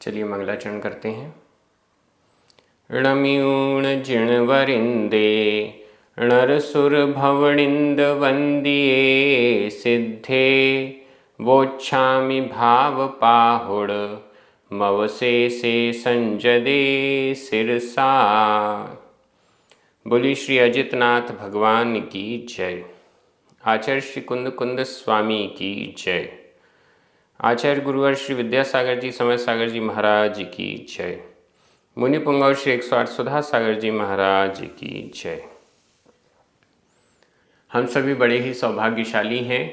चलिए मंगलाचरण करते हैं। णम्यूण जिणवरिंदे नरसुर भवनिंद वंदिये सिद्धे वोच्छामि भाव पाहुड़ मवसे से संजदे सिरसा। बोली श्री अजितनाथ भगवान की जय। आचार्य श्री कुंद कुंद स्वामी की जय। आचार्य गुरुवर श्री विद्यासागर जी समय सागर जी महाराज की जय। मुनि पुंगव श्री 108 सुधा सागर जी महाराज की जय। हम सभी बड़े ही सौभाग्यशाली हैं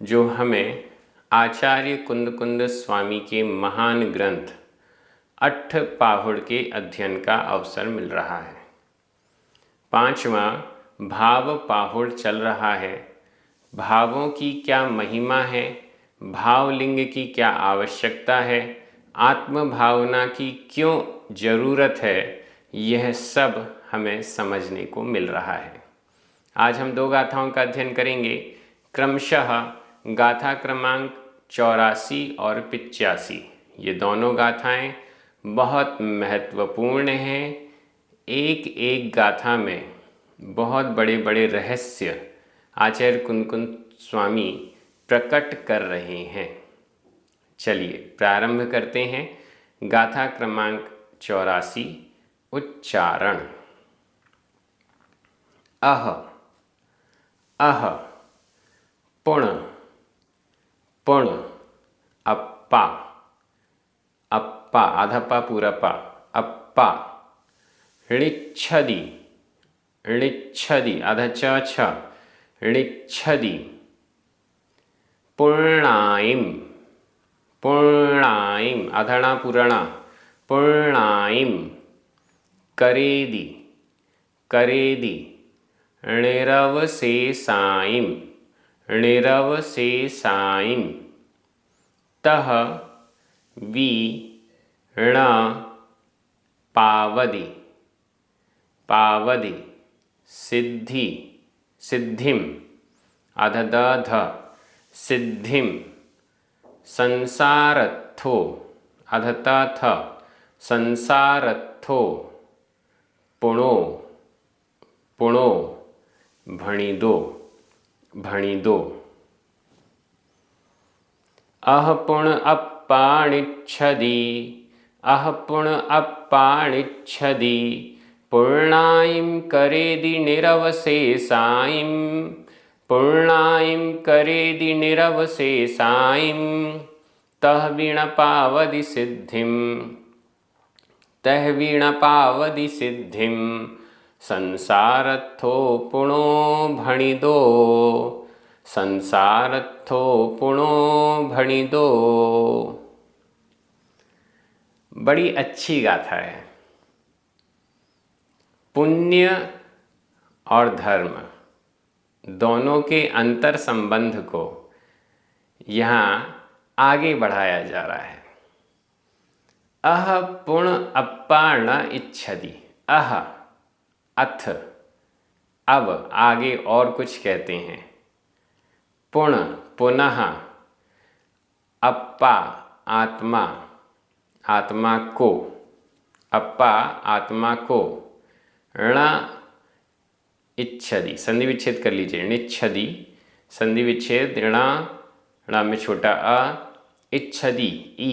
जो हमें आचार्य कुंद कुंद स्वामी के महान ग्रंथ अट्ठ पाहुड़ के अध्ययन का अवसर मिल रहा है। 5वां भाव पाहुड़ चल रहा है। भावों की क्या महिमा है, भावलिंग की क्या आवश्यकता है, आत्म भावना की क्यों ज़रूरत है, यह सब हमें समझने को मिल रहा है। आज हम 2 गाथाओं का अध्ययन करेंगे, क्रमशः गाथा क्रमांक 84 और 85। ये दोनों गाथाएं बहुत महत्वपूर्ण हैं। एक एक गाथा में बहुत बड़े बड़े रहस्य आचार्य कुंद कुंद स्वामी प्रकट कर रहे हैं। चलिए प्रारंभ करते हैं। गाथा क्रमांक 84 उच्चारण। अह अह पुण पुण अप्पा अप्पा आधा पा पूरा पा अप्पा ऋच्छदि ऋच्छदि आधा च छ ऋच्छदि पूर्णाइम पूर्णाइम आधणा पुरणा पूर्णाइम करेदि करेदि निरवशेषाइम निरवशेषाइम तह वि ण पावदि पावदि सिद्धि सिद्धिम अधदध सिद्धिम संसारत्थो अधतथ संसारत्थो पुणो पुणो भणिदो भणिदो। अह पुण अप्पाणिच्छदि अह पुण अप्पाणिच्छदि पूर्णाइम करेदि निरवशेषाइम पूर्णाइम करेदि निरवशेषाइम तह वीणपावदि सिद्धिम तह वीणपावदि सिद्धिम संसारत्थो पुणो भणिदो संसारत्थो पुणो भणिदो। बड़ी अच्छी गाथा है। पुण्य और धर्म दोनों के अंतर संबंध को यहाँ आगे बढ़ाया जा रहा है। अह पुण अप्पा न इच्छदि अह अथ अब आगे और कुछ कहते हैं। पुण पुनः अप्पा आत्मा आत्मा को अप्पा आत्मा को ण इच्छदि संधि विच्छेद कर लीजिए निच्छदि संधि विच्छेद ण में छोटा अ इच्छदि ई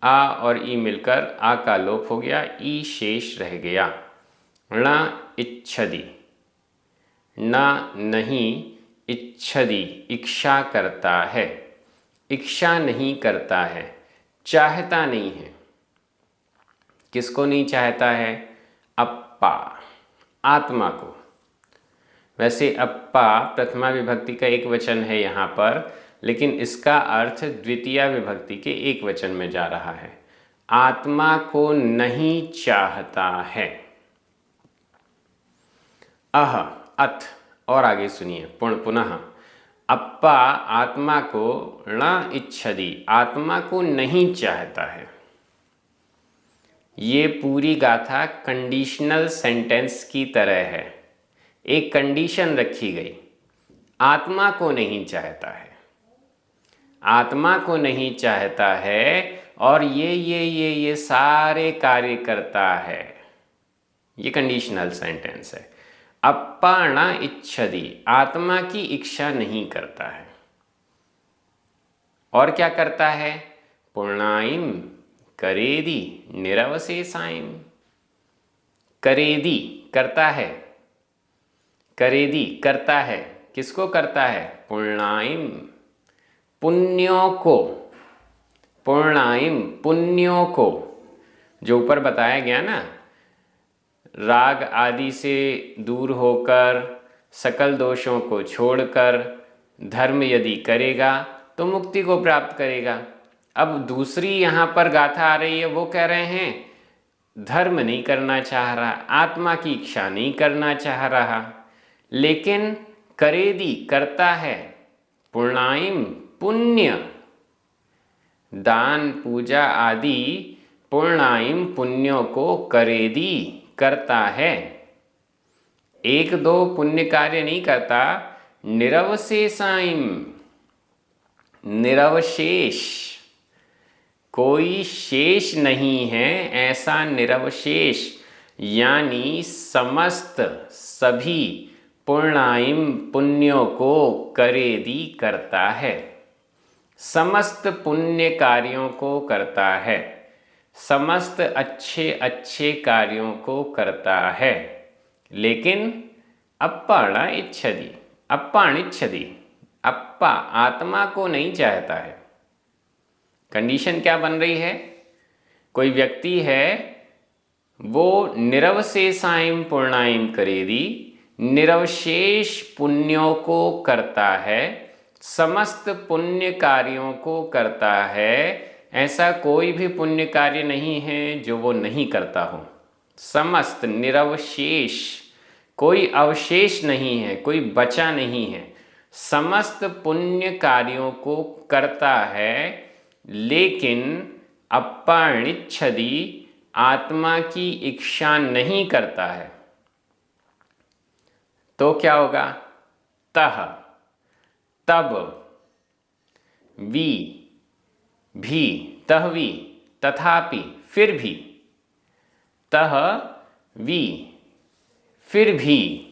आ और ई मिलकर आ का लोप हो गया, ई शेष रह गया। ण इच्छदि न नहीं इच्छदि इच्छा करता है इच्छा नहीं करता है चाहता नहीं है। किसको नहीं चाहता है? अप्पा आत्मा को। वैसे अप्पा प्रथमा विभक्ति का एक वचन है यहाँ पर, लेकिन इसका अर्थ द्वितीया विभक्ति के एक वचन में जा रहा है। आत्मा को नहीं चाहता है। अह अथ और आगे सुनिए पुनः अप्पा आत्मा को न इच्छदि आत्मा को नहीं चाहता है। ये पूरी गाथा कंडीशनल सेंटेंस की तरह है। एक कंडीशन रखी गई, आत्मा को नहीं चाहता है, आत्मा को नहीं चाहता है और ये सारे कार्य करता है। ये कंडीशनल सेंटेंस है। अप्पा न इच्छति, आत्मा की इच्छा नहीं करता है। और क्या करता है? पूर्णाइम करेदि निरवशेषाइम। करेदि करता है, करेदि करता है, किसको करता है? पूर्णाइम, पुण्यों को। पूर्णाइम पुण्यों को, जो ऊपर बताया गया ना, राग आदि से दूर होकर सकल दोषों को छोड़कर धर्म यदि करेगा तो मुक्ति को प्राप्त करेगा। अब दूसरी यहाँ पर गाथा आ रही है, वो कह रहे हैं धर्म नहीं करना चाह रहा, आत्मा की इच्छा नहीं करना चाह रहा, लेकिन करेदि करता है, पूर्णाइम पुण्य, दान पूजा आदि पूर्णाइम पुण्यों को करेदि करता है। एक दो पुण्य कार्य नहीं करता, निरवशेषाइम, निरवशेष, कोई शेष नहीं है ऐसा निरवशेष, यानी समस्त सभी पूर्णाइम पुण्यों को करेदि करता है। समस्त पुण्य कार्यों को करता है, समस्त अच्छे अच्छे कार्यों को करता है, लेकिन अप्पा न इच्छति, अप्पा अनिच्छति, अप्पा आत्मा को नहीं चाहता है। कंडीशन क्या बन रही है? कोई व्यक्ति है, वो निरवशेषाइम पूर्णाइम करेदि, निरवशेष पुण्यों को करता है, समस्त पुण्य कार्यों को करता है। ऐसा कोई भी पुण्य कार्य नहीं है जो वो नहीं करता हो। समस्त निरवशेष, कोई अवशेष नहीं है, कोई बचा नहीं है, समस्त पुण्य कार्यों को करता है, लेकिन अप्पा-णिच्छति, आत्मा की इच्छा नहीं करता है। तो क्या होगा? तह, तब, भी, तहवी, तथापि, फिर भी, तह वी, फिर भी,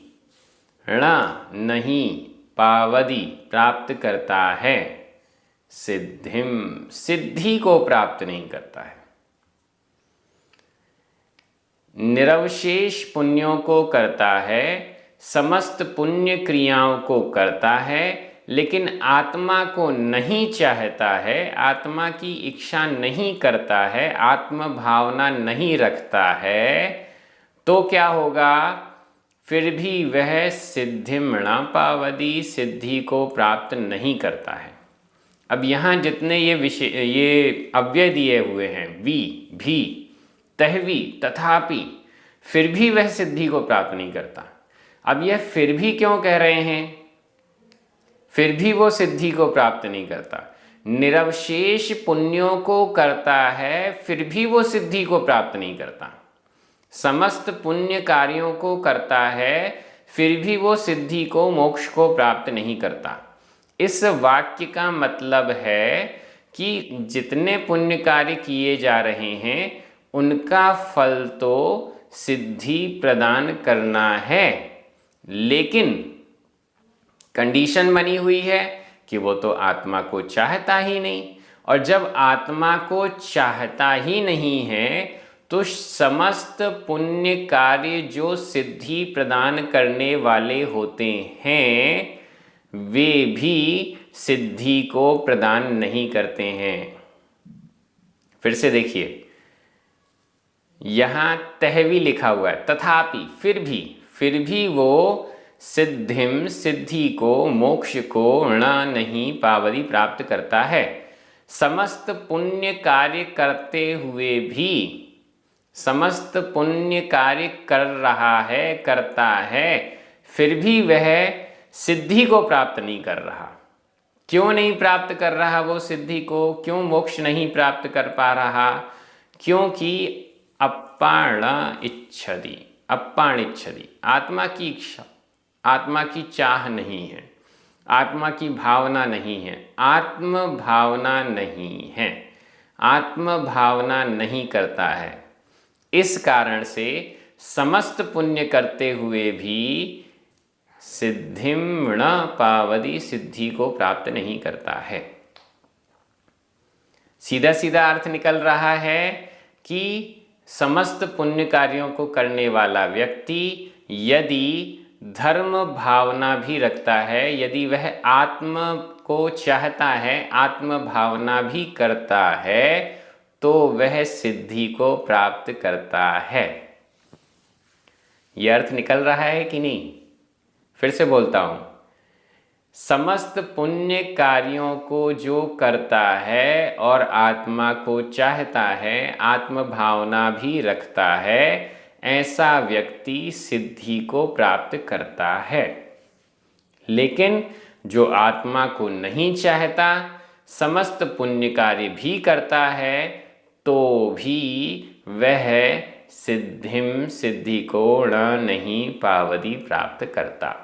ण नहीं, पावदी प्राप्त करता है, सिद्धिम सिद्धि को प्राप्त नहीं करता है। निरवशेष पुण्यों को करता है, समस्त पुण्य क्रियाओं को करता है, लेकिन आत्मा को नहीं चाहता है, आत्मा की इच्छा नहीं करता है, आत्म भावना नहीं रखता है, तो क्या होगा? फिर भी वह सिद्धिम न पावदी, सिद्धि को प्राप्त नहीं करता है। अब यहाँ जितने ये अव्यय दिए हुए हैं, वी, भी, तहवी, तथापि, फिर भी वह सिद्धि को प्राप्त नहीं करता। अब यह फिर भी क्यों कह रहे हैं? फिर भी वो सिद्धि को प्राप्त नहीं करता। निरवशेष पुण्यों को करता है, फिर भी वो सिद्धि को प्राप्त नहीं करता। समस्त पुण्य कार्यों को करता है, फिर भी वो सिद्धि को, मोक्ष को प्राप्त नहीं करता। इस वाक्य का मतलब है कि जितने पुण्य कार्य किए जा रहे हैं, उनका फल तो सिद्धि प्रदान करना है, लेकिन कंडीशन बनी हुई है कि वो तो आत्मा को चाहता ही नहीं। और जब आत्मा को चाहता ही नहीं है, तो समस्त पुण्य कार्य जो सिद्धि प्रदान करने वाले होते हैं, वे भी सिद्धि को प्रदान नहीं करते हैं। फिर से देखिए, यहाँ तहवी लिखा हुआ है, तथापि, फिर भी वो सिद्धिम सिद्धि को, मोक्ष को ण नहीं पावदी प्राप्त करता है। समस्त पुण्य कार्य करते हुए भी, समस्त पुण्य कार्य कर रहा है, करता है, फिर भी वह सिद्धि को प्राप्त नहीं कर रहा। क्यों नहीं प्राप्त कर रहा वो सिद्धि को? क्यों मोक्ष नहीं प्राप्त कर पा रहा? क्योंकि अप्पा-ण-इच्छति, अप्पा-णिच्छति, आत्मा की इच्छा, आत्मा की चाह नहीं है, आत्मा की भावना नहीं है, आत्म भावना नहीं है। आत्म भावना नहीं करता है। इस कारण से समस्त पुण्य करते हुए भी सिद्धिम न पावदी, सिद्धि को प्राप्त नहीं करता है। सीधा सीधा अर्थ निकल रहा है कि समस्त पुण्य कार्यों को करने वाला व्यक्ति यदि धर्म भावना भी रखता है, यदि वह आत्म को चाहता है, आत्म भावना भी करता है, तो वह सिद्धि को प्राप्त करता है। यह अर्थ निकल रहा है कि नहीं? फिर से बोलता हूं, समस्त पुण्य कार्यों को जो करता है और आत्मा को चाहता है, आत्म भावना भी रखता है, ऐसा व्यक्ति सिद्धि को प्राप्त करता है। लेकिन जो आत्मा को नहीं चाहता, समस्त पुण्य कार्य भी करता है, तो भी वह सिद्धि को नहीं पावदी प्राप्त करता।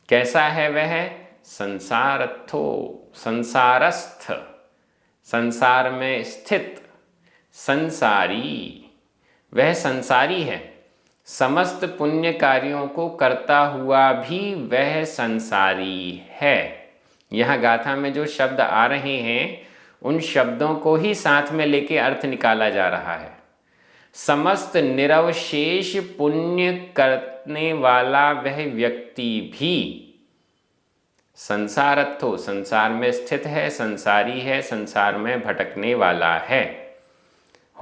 कैसा है वह? संसारस्थो, संसारस्थ, संसार में स्थित, संसारी, वह संसारी है। समस्त पुण्य कार्यों को करता हुआ भी वह संसारी है। यहाँ गाथा में जो शब्द आ रहे हैं, उन शब्दों को ही साथ में लेके अर्थ निकाला जा रहा है। समस्त निरवशेष पुण्य करने वाला वह व्यक्ति भी संसारस्थो, संसार में स्थित है, संसारी है, संसार में भटकने वाला है।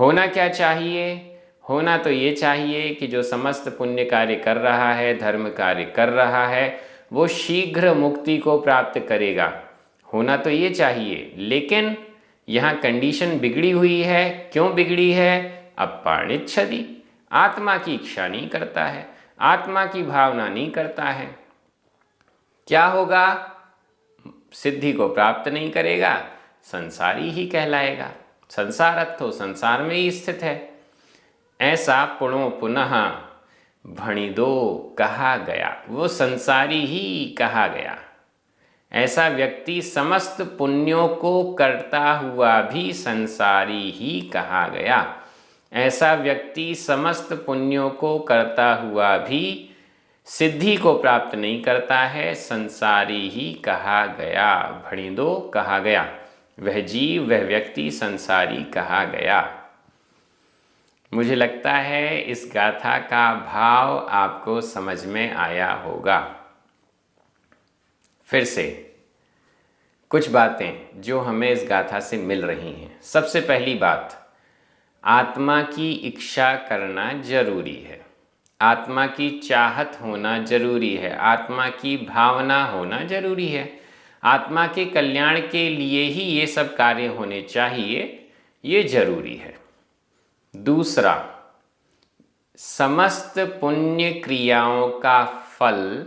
होना क्या चाहिए? होना तो ये चाहिए कि जो समस्त पुण्य कार्य कर रहा है, धर्म कार्य कर रहा है, वो शीघ्र मुक्ति को प्राप्त करेगा। होना तो ये चाहिए, लेकिन यहाँ कंडीशन बिगड़ी हुई है। क्यों बिगड़ी है? अपाणिच्छति, आत्मा की इच्छा नहीं करता है, आत्मा की भावना नहीं करता है। क्या होगा? सिद्धि को प्राप्त नहीं करेगा, संसारी ही कहलाएगा। संसारस्थो, संसार में ही स्थित है। ऐसा पुणो पुनः भणिदो कहा गया, वो संसारी ही कहा गया। ऐसा व्यक्ति समस्त पुण्यों को करता हुआ भी संसारी ही कहा गया। ऐसा व्यक्ति समस्त पुण्यों को करता हुआ भी सिद्धि को प्राप्त नहीं करता है, संसारी ही कहा गया, भणिदो कहा गया। वह जीव, वह व्यक्ति संसारी कहा गया। मुझे लगता है इस गाथा का भाव आपको समझ में आया होगा। फिर से कुछ बातें जो हमें इस गाथा से मिल रही हैं। सबसे पहली बात, आत्मा की इच्छा करना जरूरी है, आत्मा की चाहत होना जरूरी है, आत्मा की भावना होना जरूरी है। आत्मा के कल्याण के लिए ही ये सब कार्य होने चाहिए, ये जरूरी है। दूसरा, समस्त पुण्य क्रियाओं का फल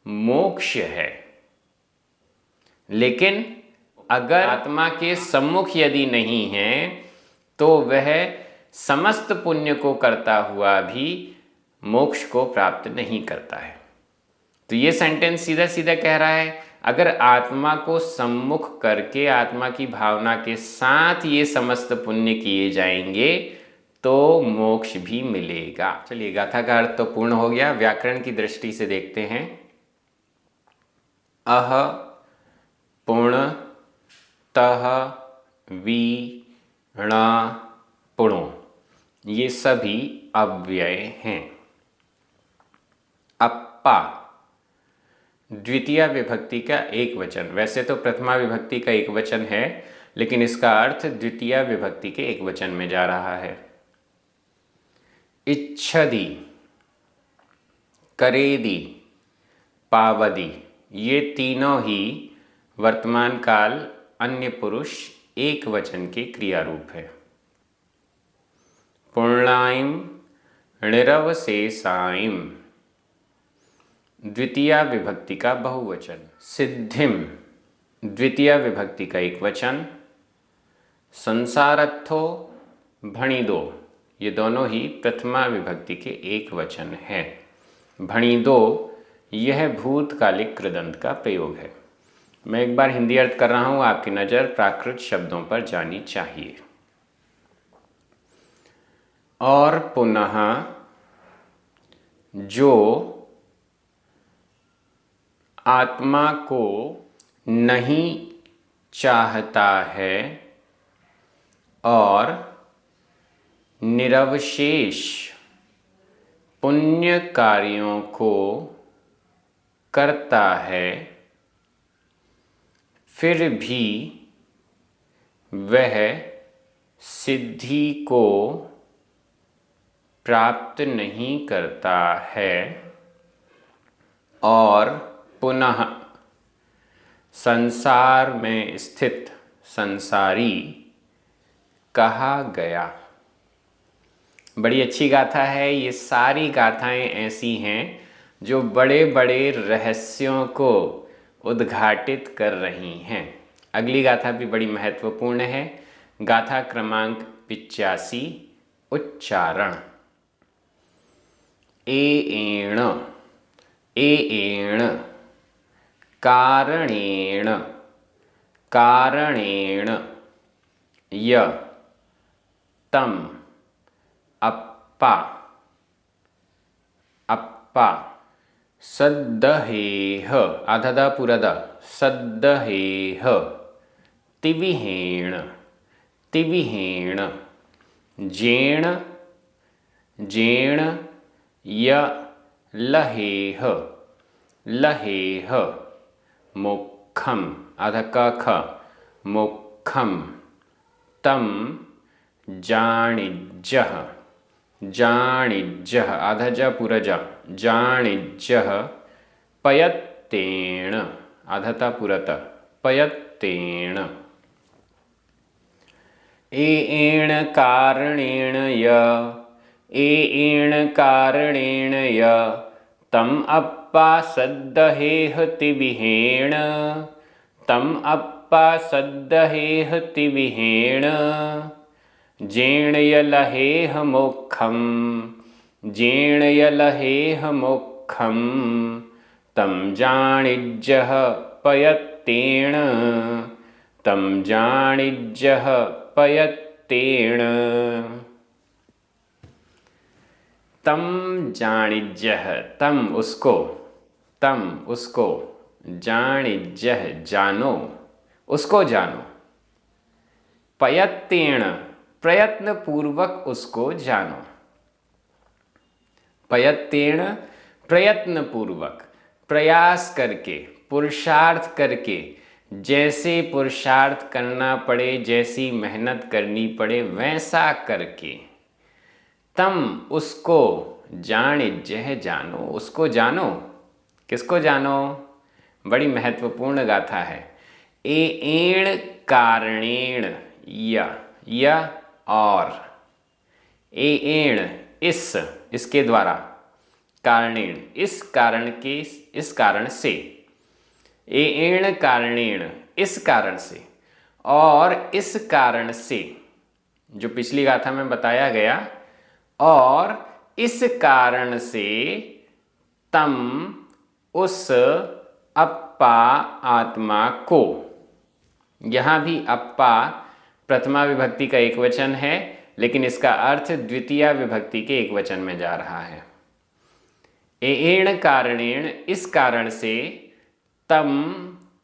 मोक्ष है। लेकिन अगर आत्मा के सम्मुख यदि नहीं है, तो वह समस्त पुण्य को करता हुआ भी मोक्ष को प्राप्त नहीं करता है। तो ये सेंटेंस सीधा सीधा कह रहा है, अगर आत्मा को सम्मुख करके, आत्मा की भावना के साथ ये समस्त पुण्य किए जाएंगे, तो मोक्ष भी मिलेगा। चलिए, गाथा का अर्थ तो पूर्ण हो गया। व्याकरण की दृष्टि से देखते हैं। अह, पुण्य, तह, वी, ण, पुणो, ये सभी अव्यय हैं। अप्पा द्वितीय विभक्ति का एक वचन, वैसे तो प्रथमा विभक्ति का एक वचन है, लेकिन इसका अर्थ द्वितीय विभक्ति के एक वचन में जा रहा है। इच्छदि, करेदि, पावदि, ये तीनों ही वर्तमान काल अन्य पुरुष एक वचन के क्रिया रूप है। पुण्लाइम, निरवशेषाइम, द्वितीय विभक्ति का बहुवचन। सिद्धिम, द्वितीय विभक्ति का एक वचन। संसारस्थो, भणिदो, ये दोनों ही प्रथमा विभक्ति के एक वचन है। भणिदो, यह भूतकालिक कृदंत का प्रयोग है। मैं एक बार हिंदी अर्थ कर रहा हूँ, आपकी नज़र प्राकृत शब्दों पर जानी चाहिए। और पुनः जो आत्मा को नहीं चाहता है और निरवशेष पुण्य कार्यों को करता है, फिर भी वह सिद्धि को प्राप्त नहीं करता है और पुनः संसार में स्थित संसारी कहा गया। बड़ी अच्छी गाथा है। ये सारी गाथाएं ऐसी हैं जो बड़े बड़े रहस्यों को उद्घाटित कर रही हैं। अगली गाथा भी बड़ी महत्वपूर्ण है। गाथा क्रमांक 85, उच्चारण। एण कारणेण कारणेण य तम अप्पा अप्पा सद्दहेह आधा पूरा द सद्दहेह तिविहेण तिविहेण जेण जेण य लहेह लहेह मोक्षम आधा कख मोक्षम तम जानिज्जः जानिज्जः आधा ज पूरा ज जानिज्जः पयत्तेन आधा ता पूरा त पयत्तेन एण कारणेन य तम अप्पा सद्दहेह तिविहेण तम अप्पा सद्दहेह तिविहेण जेण यलहेह मोक्षम जेण यलहेह मोक्षम तम जानिज्जः पयत्तेन तम जानिज्जः पयत्तेन तम जानिज्जः तम उसको जानिज्जः जानो उसको जानो पयत्तेन प्रयत्न पूर्वक उसको जानो पयत्तेन प्रयत्न पूर्वक प्रयास करके पुरुषार्थ करके जैसे पुरुषार्थ करना पड़े जैसी मेहनत करनी पड़े वैसा करके तम उसको जानिज्जः जानो उसको जानो किसको जानो बड़ी महत्वपूर्ण गाथा है। एण कारणेण य और एण इसके द्वारा कारणेण इस कारण से एण कारणेण इस कारण से और इस कारण से जो पिछली गाथा में बताया गया और इस कारण से तम उस अप्पा आत्मा को यहाँ भी अप्पा प्रथमा विभक्ति का एक वचन है लेकिन इसका अर्थ द्वितीया विभक्ति के एक वचन में जा रहा है। एण कारणेण इस कारण से तम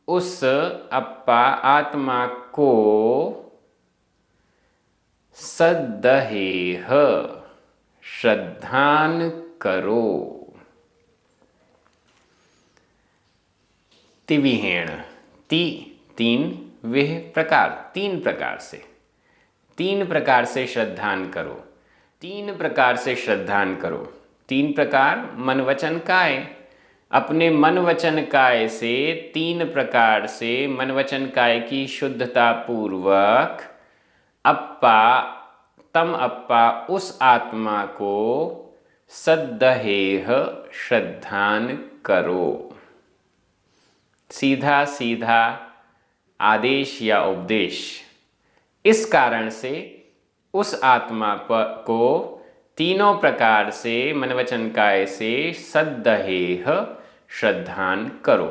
उस अप्पा आत्मा को सद्दहेह श्रद्धान करो। तिविहेण तीन विह प्रकार तीन प्रकार से श्रद्धान करो तीन प्रकार मन वचन काय अपने मन वचन काय से तीन प्रकार से मन वचन काय की शुद्धता पूर्वक तम अप्पा उस आत्मा को सद्दहेह श्रद्धान करो। सीधा सीधा आदेश या उपदेश। इस कारण से उस आत्मा को तीनों प्रकार से मनवचन काय से सद्दहेह श्रद्धान करो।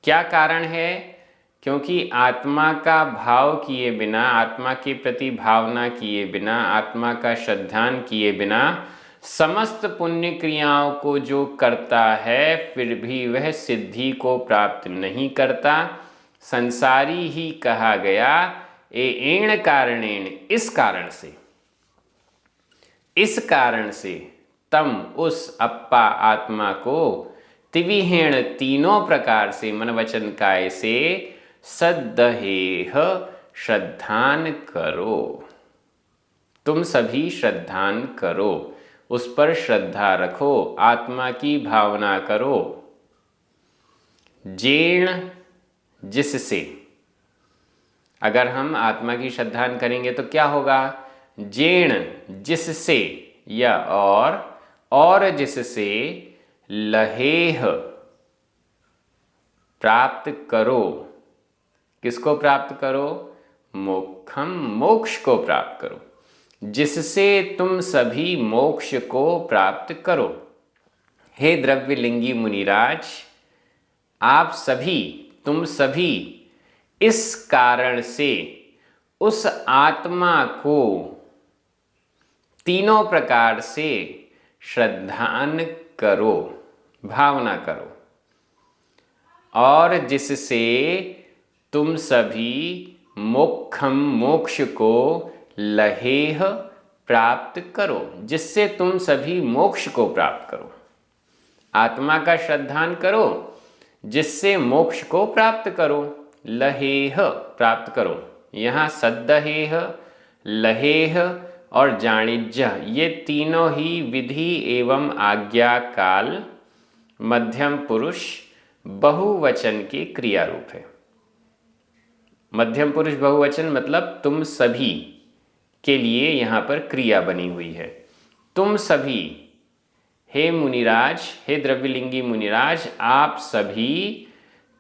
क्या कारण है? क्योंकि आत्मा का भाव किए बिना, आत्मा के प्रति भावना किए बिना, आत्मा का श्रद्धान किए बिना समस्त पुण्य क्रियाओं को जो करता है फिर भी वह सिद्धि को प्राप्त नहीं करता, संसारी ही कहा गया। एण कारणेण, इस कारण से तम उस अप्पा आत्मा को तिविहेण तीनों प्रकार से मन वचन काय से सद्दहेह श्रद्धान करो। तुम सभी श्रद्धान करो, उस पर श्रद्धा रखो, आत्मा की भावना करो। जेण, जिससे, अगर हम आत्मा की श्रद्धान करेंगे तो क्या होगा? जेण, जिससे, या और जिससे, लहेह, प्राप्त करो। किसको प्राप्त करो? मोक्षम, मोक्ष को प्राप्त करो। जिससे तुम सभी मोक्ष को प्राप्त करो। हे द्रव्यलिंगी मुनिराज, आप सभी, तुम सभी इस कारण से उस आत्मा को तीनों प्रकार से श्रद्धान करो, भावना करो, और जिससे तुम सभी मोक्षम, मोक्ष को लहेह, प्राप्त करो, जिससे तुम सभी मोक्ष को प्राप्त करो। आत्मा का श्रद्धान करो, जिससे मोक्ष को प्राप्त करो। लहेह, प्राप्त करो। यहाँ सद्दहेह, लहेह और जाणिज्य, ये तीनों ही विधि एवं आज्ञा काल मध्यम पुरुष बहुवचन के क्रिया रूप है। मध्यम पुरुष बहुवचन मतलब तुम सभी के लिए यहाँ पर क्रिया बनी हुई है। तुम सभी, हे मुनिराज, हे द्रव्यलिंगी मुनिराज, आप सभी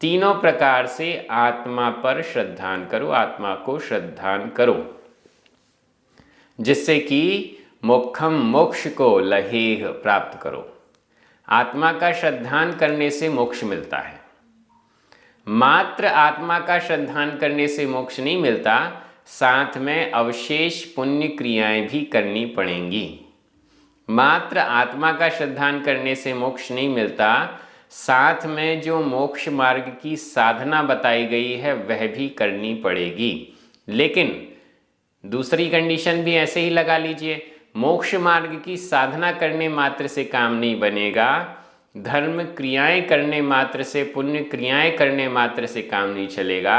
तीनों प्रकार से आत्मा पर श्रद्धान करो, आत्मा को श्रद्धान करो, जिससे कि मोक्षम, मोक्ष को लहेह, प्राप्त करो। आत्मा का श्रद्धान करने से मोक्ष मिलता है। मात्र आत्मा का श्रद्धान करने से मोक्ष नहीं मिलता, साथ में अवशेष पुण्य क्रियाएं भी करनी पड़ेंगी। मात्र आत्मा का श्रद्धान करने से मोक्ष नहीं मिलता, साथ में जो मोक्ष मार्ग की साधना बताई गई है वह भी करनी पड़ेगी। लेकिन दूसरी कंडीशन भी ऐसे ही लगा लीजिए, मोक्ष मार्ग की साधना करने मात्र से काम नहीं बनेगा, धर्म क्रियाएं करने मात्र से, पुण्य क्रियाएं करने मात्र से काम नहीं चलेगा,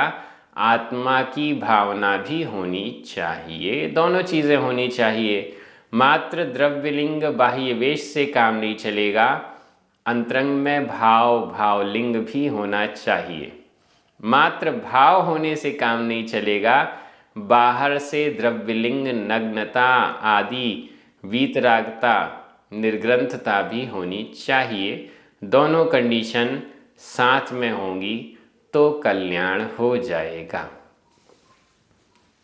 आत्मा की भावना भी होनी चाहिए। दोनों चीज़ें होनी चाहिए। मात्र द्रव्यलिंग बाह्य वेश से काम नहीं चलेगा, अंतरंग में भावलिंग भी होना चाहिए। मात्र भाव होने से काम नहीं चलेगा, बाहर से द्रव्यलिंग नग्नता आदि वीतरागता, निर्ग्रंथता भी होनी चाहिए। दोनों कंडीशन साथ में होंगी तो कल्याण हो जाएगा।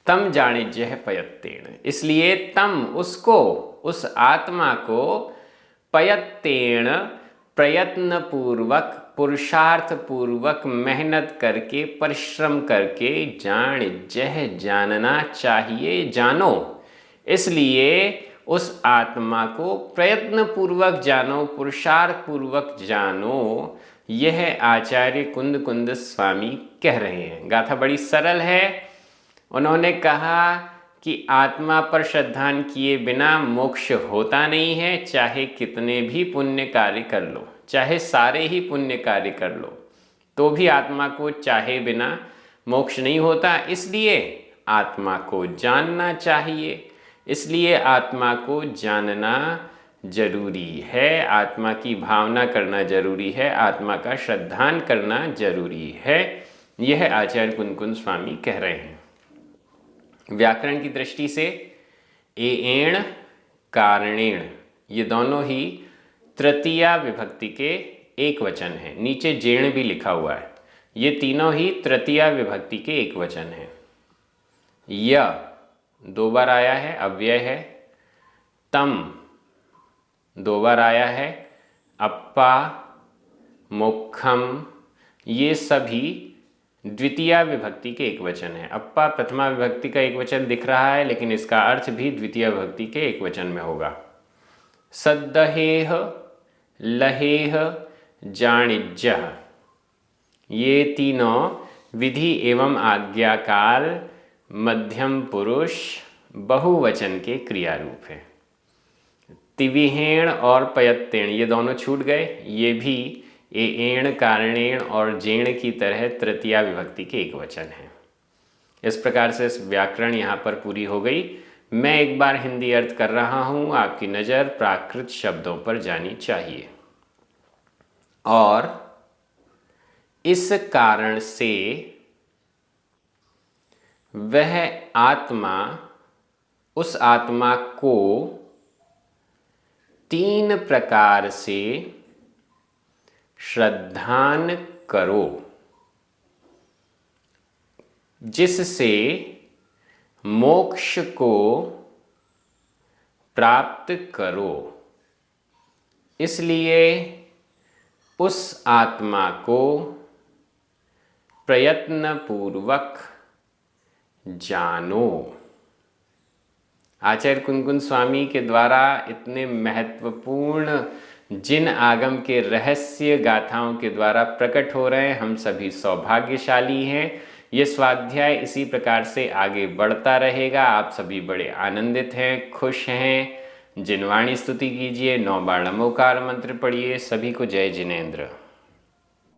तम जाणिज्य है पयत्तेण, इसलिए तम, उसको, उस आत्मा को, पयत्तेण, प्रयत्न पूर्वक, पुरुषार्थ पूर्वक, मेहनत करके, परिश्रम करके, जाणिज्य, जानना चाहिए, जानो। इसलिए उस आत्मा को प्रयत्न पूर्वक जानो, पुरुषार्थ पूर्वक जानो, यह आचार्य कुंद कुंद स्वामी कह रहे हैं। गाथा बड़ी सरल है। उन्होंने कहा कि आत्मा पर श्रद्धान किए बिना मोक्ष होता नहीं है, चाहे कितने भी पुण्य कार्य कर लो, चाहे सारे ही पुण्य कार्य कर लो, तो भी आत्मा को चाहे बिना मोक्ष नहीं होता। इसलिए आत्मा को जानना चाहिए, इसलिए आत्मा को जानना जरूरी है, आत्मा की भावना करना जरूरी है, आत्मा का श्रद्धान करना जरूरी है। यह आचार्य कुंद कुंद स्वामी कह रहे हैं। व्याकरण की दृष्टि से एण, कारणेण, ये दोनों ही तृतीया विभक्ति के एक वचन हैं। नीचे जेण भी लिखा हुआ है, ये तीनों ही तृतीया विभक्ति के एक वचन हैं। य दो बार आया है, अव्यय है। तम दो बार आया है, अप्पा, मोक्षम, ये सभी द्वितीया विभक्ति के एकवचन है। अप्पा प्रथमा विभक्ति का एकवचन दिख रहा है, लेकिन इसका अर्थ भी द्वितीय विभक्ति के एकवचन में होगा। सद्दहेह, लहेह, जाणिज्यः, ये तीनों विधि एवं आज्ञाकाल मध्यम पुरुष बहुवचन के क्रिया रूप है। तिविहेण और पयत्तेण ये दोनों छूट गए, ये भी एण, कारणेण और जेण की तरह तृतीया विभक्ति के एकवचन हैं। इस प्रकार से इस व्याकरण यहाँ पर पूरी हो गई। मैं एक बार हिंदी अर्थ कर रहा हूँ, आपकी नज़र प्राकृत शब्दों पर जानी चाहिए। और इस कारण से वह आत्मा, उस आत्मा को तीन प्रकार से श्रद्धान करो, जिससे मोक्ष को प्राप्त करो। इसलिए उस आत्मा को प्रयत्नपूर्वक जानो। आचार्य कुंदकुंद स्वामी के द्वारा इतने महत्वपूर्ण जिन आगम के रहस्य गाथाओं के द्वारा प्रकट हो रहे हैं, हम सभी सौभाग्यशाली हैं। ये स्वाध्याय इसी प्रकार से आगे बढ़ता रहेगा। आप सभी बड़े आनंदित हैं, खुश हैं। जिनवाणी स्तुति कीजिए, 9 बार नमोकार मंत्र पढ़िए। सभी को जय जिनेंद्र।